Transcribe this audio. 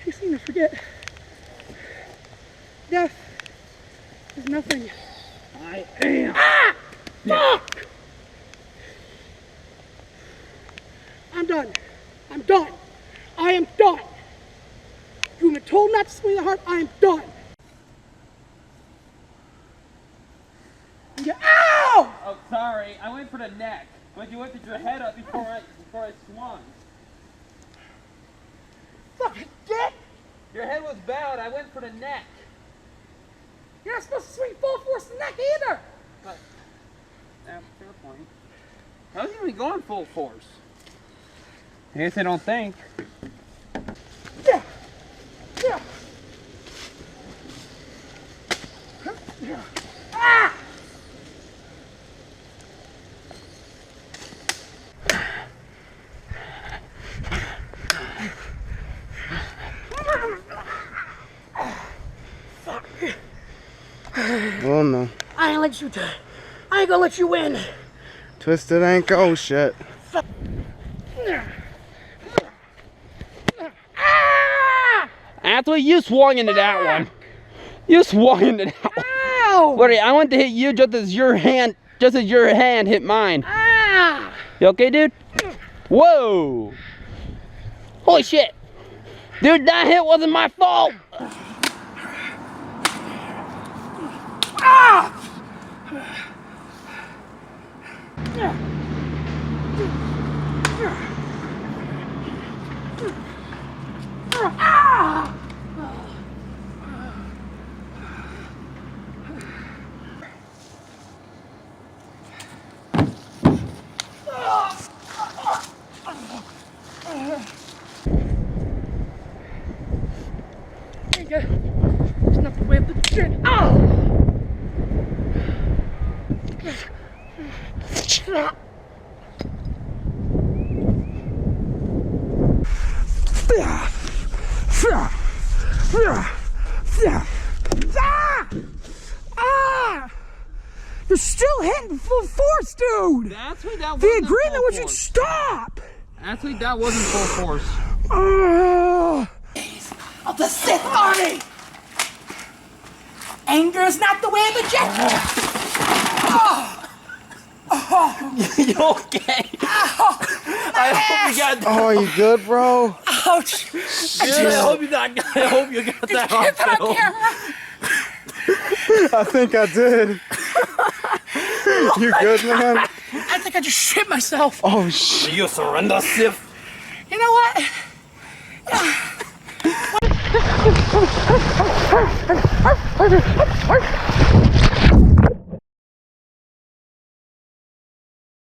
You seem to forget. Death is nothing. I am. Ah! Fuck! I'm done. I'm done. I am done. You've been told not to swing the heart. I am done. Ow! Oh, sorry. I went for the neck, but you lifted your head up before I swung. Fucking dick! Your head was bowed. I went for the neck. You're not supposed to swing full force the neck either. But, fair point. I wasn't even going full force. I guess I don't think. Yeah. Yeah. Yeah. Ah! Fuck. Oh no. I ain't let you die. I ain't gonna let you win. Twisted ankle. Oh shit. Athlete, you swung into that one. You swung into that one. Ow! Buddy, I went to hit you just as your hand hit mine. Ah! You okay, dude? Whoa! Holy shit! Dude, that hit wasn't my fault! Ah! Ah! There you go. There's not the way of the shit. Oh! Ah! You're still hitting full force, dude! Actually, that The agreement was you'd stop! Actually, that wasn't full force. Of the Sith Army! Anger is not the way of the Jedi! You okay? I hope you got that. Oh, you good, bro? Ouch! I hope you got that on film. I think I did. You good, man? I think I just shit myself. Oh shit. You surrender, Sith. You know what?